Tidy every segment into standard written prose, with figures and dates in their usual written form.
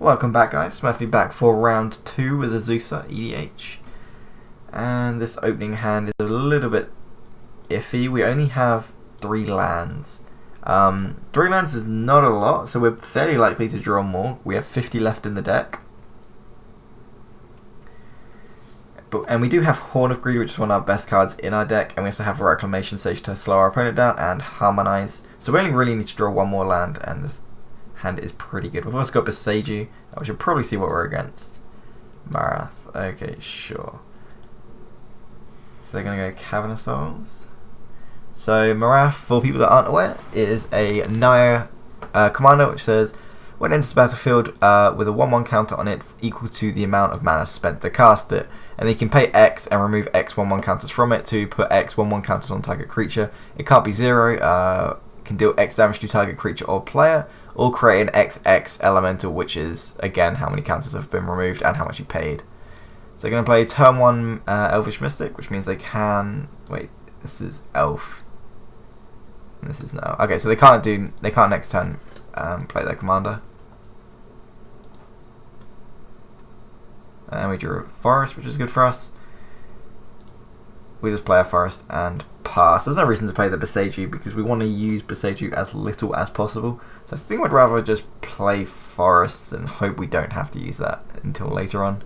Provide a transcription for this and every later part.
Welcome back, guys. Smurfy back for round 2 with Azusa EDH. And this opening hand is a little bit iffy. We only have 3 lands. 3 lands is not a lot, so we're fairly likely to draw more. We have 50 left in the deck. And we do have Horn of Greed, which is one of our best cards in our deck, and we also have a Reclamation Sage to slow our opponent down and Harmonize. So we only really need to draw 1 more land, and this hand is pretty good. We've also got Beseiju. We should probably see what we're against. Marath. Okay, sure. So they're going to go Cavern of Souls. So Marath, for people that aren't aware, is a Naya commander, which says, when it enters the battlefield with a 1/1 counter on it equal to the amount of mana spent to cast it. And they can pay X and remove X 1/1 counters from it to put X 1/1 counters on target creature. It can't be 0, can deal X damage to target creature or player, or create an XX elemental, which is, again, how many counters have been removed and how much you paid. So they're going to play turn 1 Elvish Mystic, which means they can... Wait, this is Elf. And this is no. Okay, so they can't next turn play their commander. And we drew a Forest, which is good for us. We just play a Forest and pass. There's no reason to play the Beseiju because we want to use Beseiju as little as possible. So I think we'd rather just play Forests and hope we don't have to use that until later on.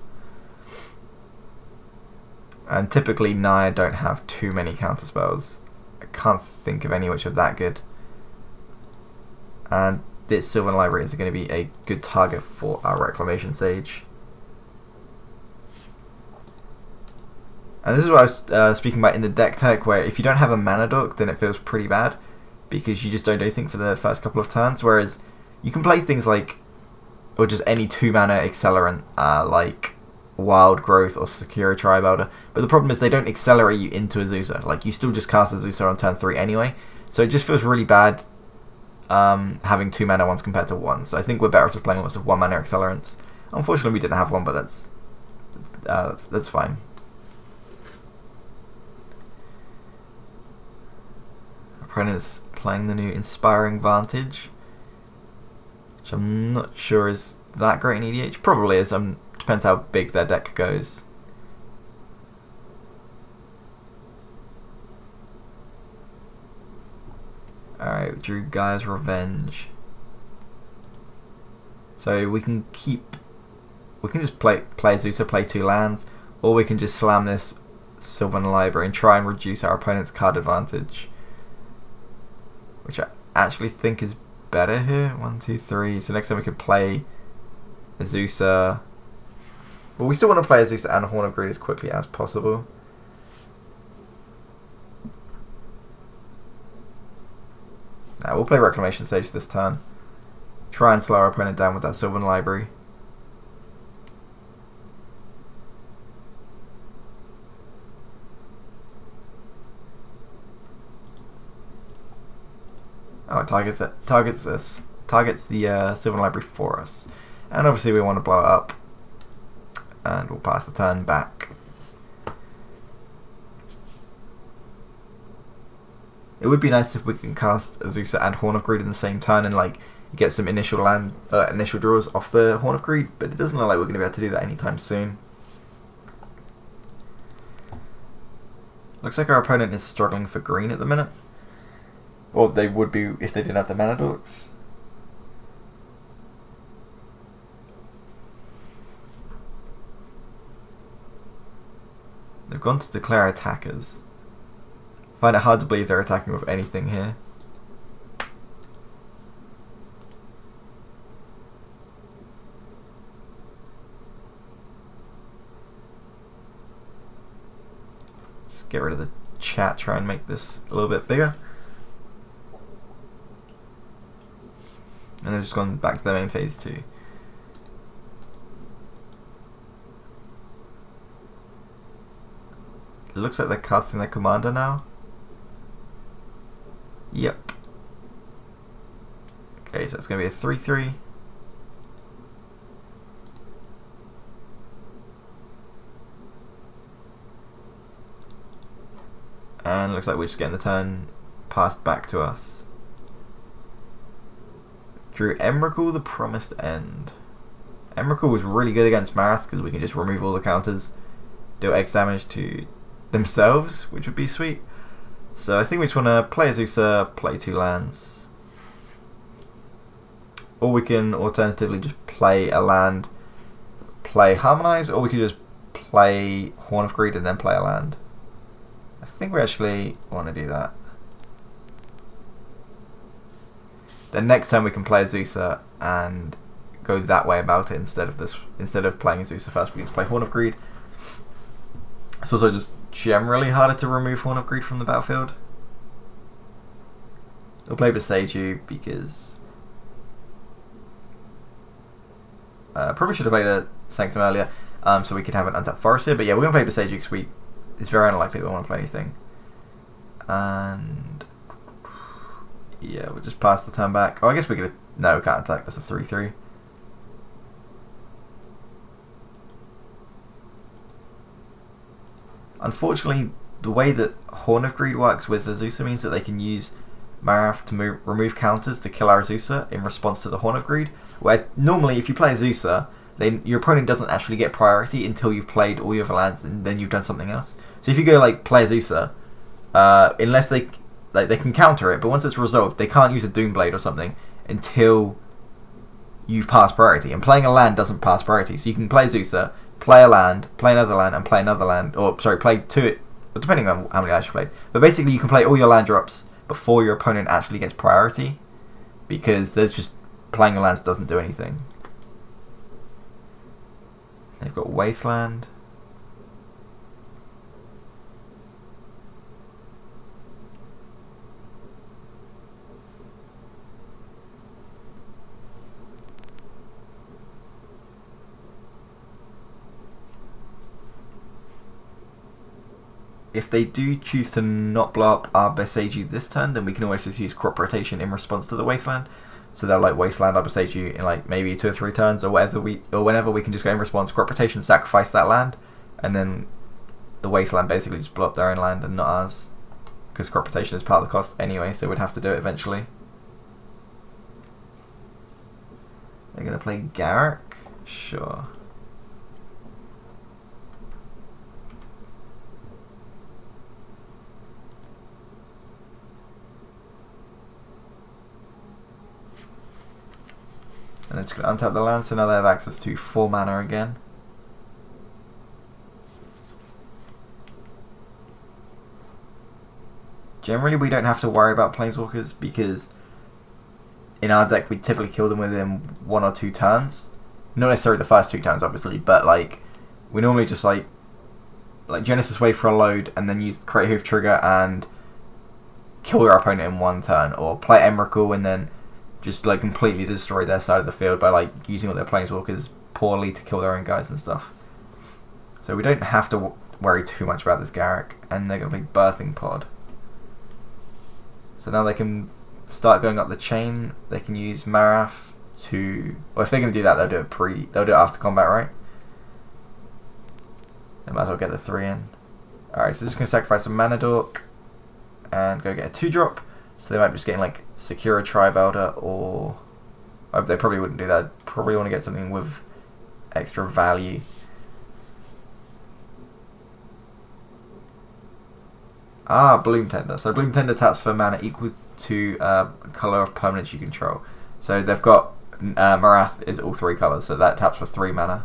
And typically Naya don't have too many counter spells. I can't think of any which are that good. And this Sylvan Library is going to be a good target for our Reclamation Sage. And this is what I was speaking about in the deck tech, where if you don't have a mana dork, then it feels pretty bad, because you just don't do anything for the first couple of turns, whereas you can play things like, or just any 2 mana accelerant, like Wild Growth or Secure Tribe Elder, but the problem is they don't accelerate you into Azusa. Like, you still just cast Azusa on turn 3 anyway, so it just feels really bad having 2 mana ones compared to 1, so I think we're better off just playing lots of 1 mana accelerants. Unfortunately we didn't have one, but that's fine. Opponent is playing the new Inspiring Vantage, which I'm not sure is that great in EDH. Probably is. Depends how big their deck goes. Alright, we drew Gaia's Revenge. So we can just play Azusa, play 2 lands, or we can just slam this Sylvan Library and try and reduce our opponent's card advantage, which I actually think is better here. 1, 2, 3. So next time we could play Azusa. Well, we still want to play Azusa and Horn of Greed as quickly as possible. Now we'll play Reclamation Sage this turn. Try and slow our opponent down with that Sylvan Library. Oh, it targets the Sylvan Library for us, and obviously we want to blow it up, and we'll pass the turn back. It would be nice if we can cast Azusa and Horn of Greed in the same turn and like get some initial draws off the Horn of Greed, but it doesn't look like we're going to be able to do that anytime soon. Looks like our opponent is struggling for green at the minute. Or they would be if they didn't have the mana dorks. They've gone to declare attackers. I find it hard to believe they're attacking with anything here. Let's get rid of the chat, try and make this a little bit bigger. And they've just gone back to their main phase 2. It looks like they're casting their commander now. Yep. Okay, so it's going to be a 3/3. And it looks like we're just getting the turn passed back to us. Drew Emrakul, the Promised End. Emrakul was really good against Marath because we can just remove all the counters, do X damage to themselves, which would be sweet. So I think we just want to play Azusa, play 2 lands. Or we can alternatively just play a land, play Harmonize, or we could just play Horn of Greed and then play a land. I think we actually want to do that. Then next time we can play Azusa and go that way about it instead of playing Azusa first. We can just play Horn of Greed. It's also just generally harder to remove Horn of Greed from the battlefield. We'll play Beseiju because probably should have played a Sanctum earlier, so we could have an untapped forest here. But yeah, we're gonna play Beseiju because it's very unlikely we want to play anything. And yeah, we'll just pass the turn back. Oh, I guess we could. No, we can't attack. That's a 3/3. Unfortunately, the way that Horn of Greed works with Azusa means that they can use Marath to remove counters to kill our Azusa in response to the Horn of Greed. Where normally, if you play Azusa, then your opponent doesn't actually get priority until you've played all your other lands and then you've done something else. So if you go like play Azusa, unless they can counter it, but once it's resolved, they can't use a Doomblade or something until you've passed priority. And playing a land doesn't pass priority, so you can play Azusa, play a land, play another land, and play another land. Or sorry, play 2, depending on how many lands you played. But basically, you can play all your land drops before your opponent actually gets priority, because there's just playing your lands doesn't do anything. They've got Wasteland. If they do choose to not blow up our Beseiju this turn, then we can always just use Crop Rotation in response to the Wasteland. So they'll like Wasteland our Beseiju in like maybe 2 or 3 turns, or whenever we can just go in response, Crop Rotation, sacrifice that land, and then the Wasteland basically just blow up their own land and not ours, because Crop Rotation is part of the cost anyway, so we'd have to do it eventually. They're gonna play Garrick, sure. And then just going to untap the land, so now they have access to 4 mana again. Generally, we don't have to worry about Planeswalkers because in our deck we typically kill them within 1 or 2 turns. Not necessarily the first 2 turns, obviously, but like we normally just like Genesis Wave for a load and then use Create Hoof Trigger and kill your opponent in 1 turn, or play Emrakul and then just like completely destroy their side of the field by like using all their Planeswalkers poorly to kill their own guys and stuff. So we don't have to worry too much about this Garrick, and they're going to play Birthing Pod. So now they can start going up the chain. They can use Marath to, well, if they're going to do that, they'll do it after combat, right? They might as well get the 3 in. Alright, so just going to sacrifice a Mana Dork and go get a 2-drop. So they might be just getting like Secure a Tribe Elder, or they probably wouldn't do that. Probably want to get something with extra value. Bloom Tender. So Bloom Tender taps for mana equal to color of permanents you control. So they've got Marath is all 3 colors, so that taps for 3 mana.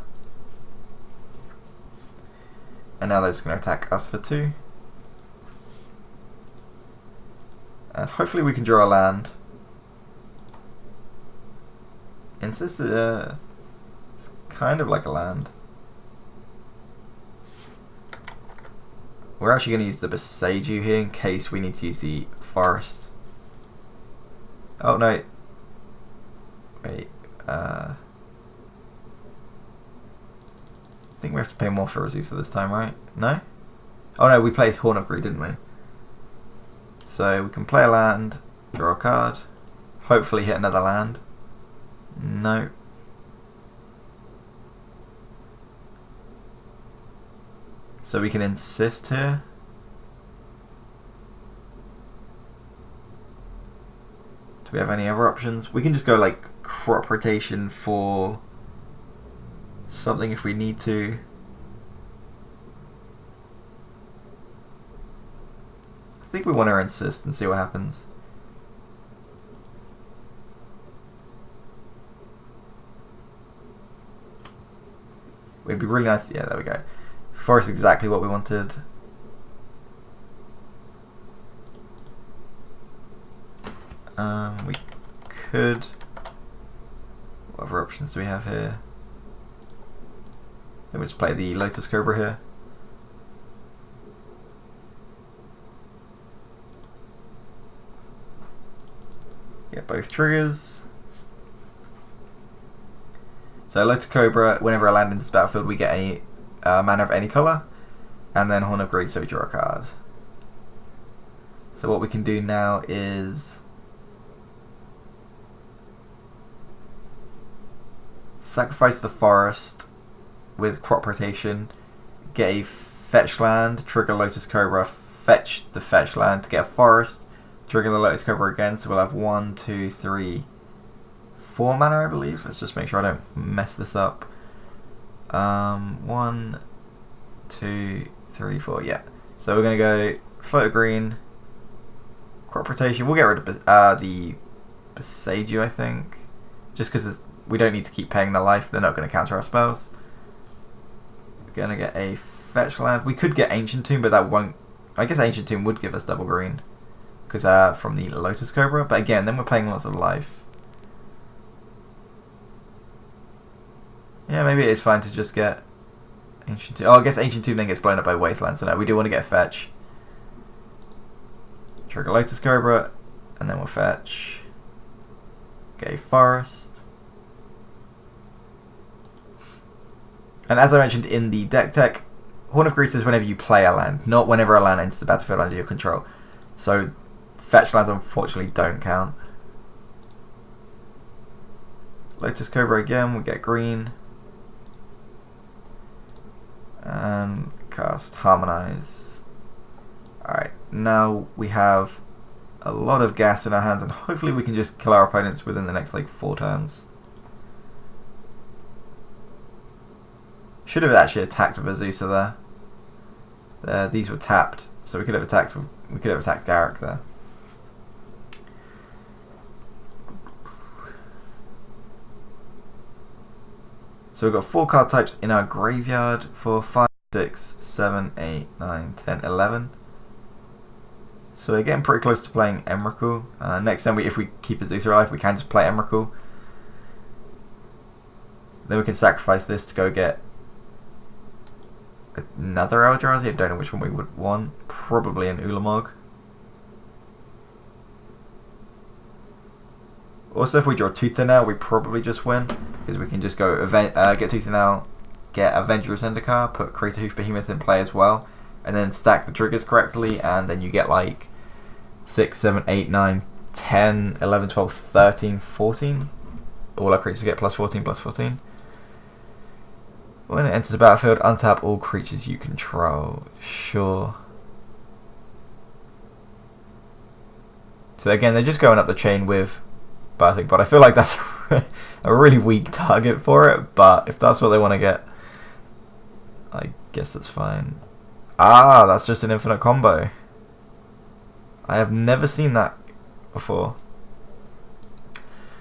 And now they're just going to attack us for 2. And hopefully we can draw a land. Insist it's kind of like a land. We're actually going to use the Beseiju here in case we need to use the forest. Oh no. Wait. I think we have to pay more for Azusa this time, right? No? Oh no, we played Horn of Greed, didn't we? So we can play a land, draw a card, hopefully hit another land. No. So we can insist here. Do we have any other options? We can just go like Crop Rotation for something if we need to. I think we want to insist and see what happens. It'd be really nice. Yeah, there we go. Forest exactly what we wanted. We could. What other options do we have here? Then we just play the Lotus Cobra here. Get both triggers. So Lotus Cobra, whenever I land into this battlefield, we get a mana of any color, and then Horn of Greed, so we draw a card. So what we can do now is sacrifice the forest with crop rotation, get a fetch land, trigger Lotus Cobra, fetch the fetch land to get a forest, trigger the Lotus Cobra again, so we'll have 1, 2, 3, 4 mana, I believe. Let's just make sure I don't mess this up. 1, 2, 3, 4, yeah. So we're going to go Float of Green, crop rotation. We'll get rid of the Beseiju, I think, just because we don't need to keep paying the life. They're not going to counter our spells. We're going to get a fetch land. We could get Ancient Tomb, but that won't. I guess Ancient Tomb would give us double green because from the Lotus Cobra. But again, then we're paying lots of life. Yeah, maybe it is fine to just get Ancient Tomb. Oh, I guess Ancient Tomb then gets blown up by Wasteland. So no, we do want to get a fetch. Trigger Lotus Cobra, and then we'll fetch. Get a forest. And as I mentioned in the deck tech, Horn of Greed is whenever you play a land, not whenever a land enters the battlefield under your control. So fetch lands unfortunately don't count. Lotus Cobra again, we get green. And cast Harmonize. Alright, now we have a lot of gas in our hands, and hopefully we can just kill our opponents within the next like 4 turns. Should have actually attacked with Azusa there. These were tapped, so we could have attacked. We could have attacked Garrick there. So we've got 4 card types in our graveyard for 5, 6, 7, 8, 9, 10, 11. So we're getting pretty close to playing Emrakul. Next time, if we keep Azusa alive, we can just play Emrakul. Then we can sacrifice this to go get another Eldrazi. I don't know which one we would want. Probably an Ulamog. Also, if we draw Toother now, we probably just win, because we can just go get Toother now, get Avenger Zendikar, put Crater Hoof Behemoth in play as well, and then stack the triggers correctly, and then you get like 6, 7, 8, 9, 10, 11, 12, 13, 14. All our creatures get plus 14, plus 14. When it enters the battlefield, untap all creatures you control. Sure. So again, they're just going up the chain with Birthing Pod. I feel like that's a really weak target for it, but if that's what they want to get, I guess that's fine. Ah, that's just an infinite combo. I have never seen that before.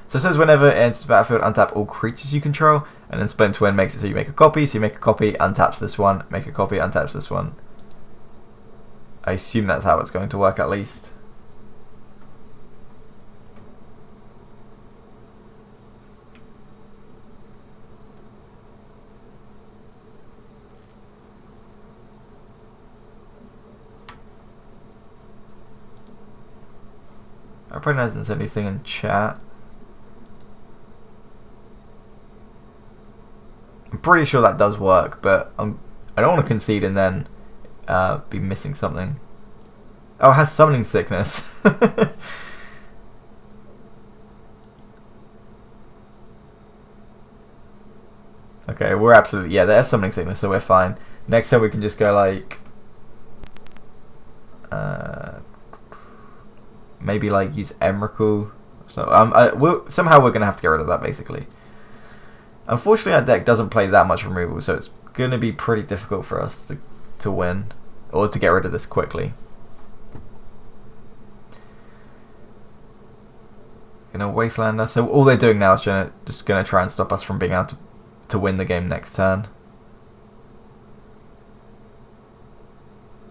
So it says whenever it enters the battlefield, untap all creatures you control, and then Splint Twin makes it so you make a copy. So you make a copy, untaps this one, make a copy, untaps this one. I assume that's how it's going to work at least. Our opponent hasn't said anything in chat. I'm pretty sure that does work, but I don't want to concede and then be missing something. Oh, it has Summoning Sickness. Okay, we're absolutely... Yeah, there's Summoning Sickness, so we're fine. Next time we can just go like... maybe like use Emrakul. So somehow we're going to have to get rid of that, basically. Unfortunately, our deck doesn't play that much removal, so it's going to be pretty difficult for us to win, or to get rid of this quickly. Gonna wasteland us. So all they're doing now is just gonna try and stop us from being able to win the game next turn.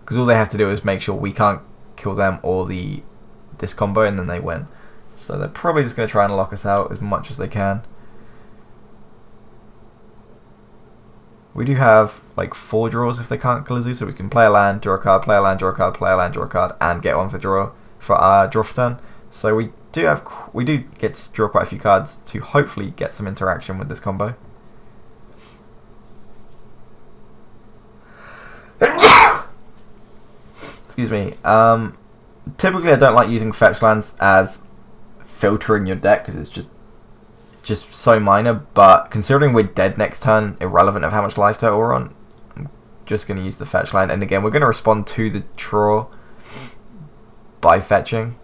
Because all they have to do is make sure we can't kill them or this combo, and then they win. So they're probably just gonna try and lock us out as much as they can. We do have like 4 draws if they can't kill Azusa, so we can play a land, draw a card, play a land, draw a card, play a land, draw a card, and get one for our draw for turn. So we do get to draw quite a few cards to hopefully get some interaction with this combo. Excuse me. Typically, I don't like using fetch lands as filtering your deck because it's just so minor. But considering we're dead next turn, irrelevant of how much life total we're on, I'm just going to use the fetch land. And again, we're going to respond to the draw by fetching.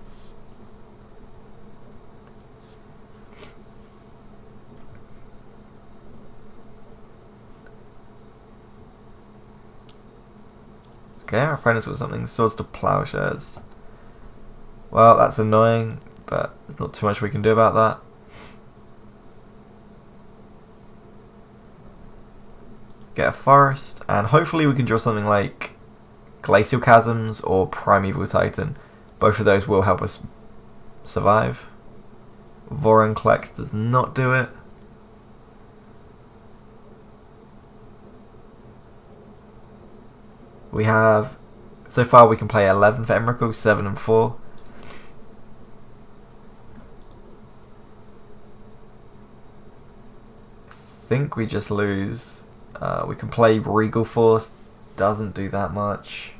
Okay, our opponent's got something. Swords to Plowshares. Well, that's annoying, but there's not too much we can do about that. Get a forest, and hopefully we can draw something like Glacial Chasms or Primeval Titan. Both of those will help us survive. Vorinclex does not do it. We have, so far we can play 11 for Emrakul, 7 and 4. I think we just lose. We can play Regal Force, doesn't do that much.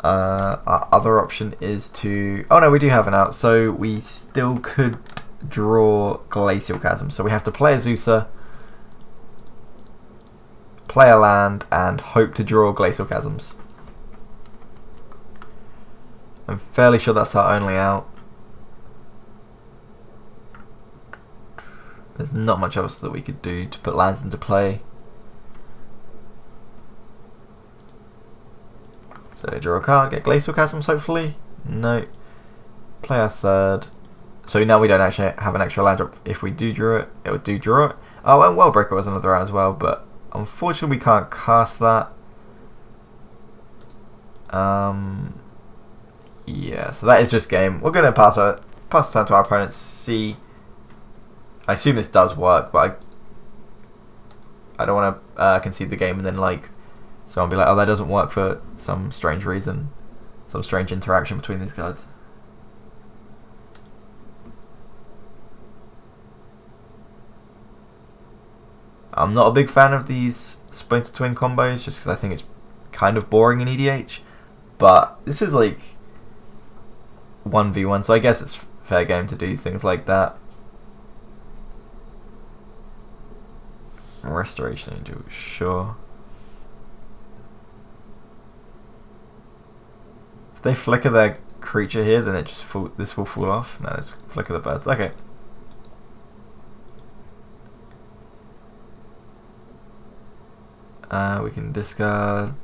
Our other option is to, oh no, we do have an out, so we still could draw Glacial Chasm. So we have to play Azusa, play a land, and hope to draw Glacial Chasms. I'm fairly sure that's our only out. There's not much else that we could do to put lands into play. So draw a card, get Glacial Chasms hopefully. No. Play our third. So now we don't actually have an extra land drop. If we do draw it, it would do draw it. Oh, and Wellbreaker was another out as well, but unfortunately we can't cast that. Yeah, so that is just game. We're gonna pass the turn to our opponent, see. I assume this does work, but I don't want to concede the game and then like someone be like, oh, that doesn't work for some strange reason, some strange interaction between these cards. I'm not a big fan of these Splinter Twin combos just because I think it's kind of boring in EDH, but this is like 1v1, so I guess it's fair game to do things like that. Restoration Angel, sure. If they flicker their creature here, then it just this will fall off. No, let's flicker the birds. Okay. We can discard.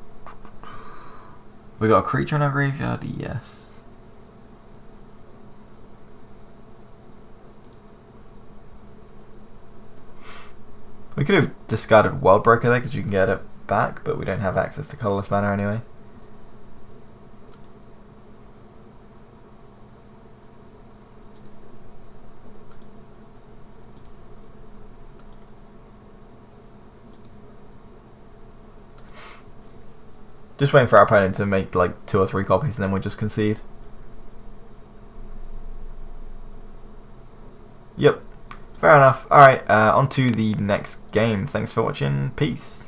We got a creature in our graveyard. Yes. We could have discarded Worldbreaker there because you can get it back, but we don't have access to colourless mana anyway. Just waiting for our opponent to make like 2 or 3 copies and then we'll just concede. Yep. Fair enough. Alright, on to the next game. Thanks for watching. Peace.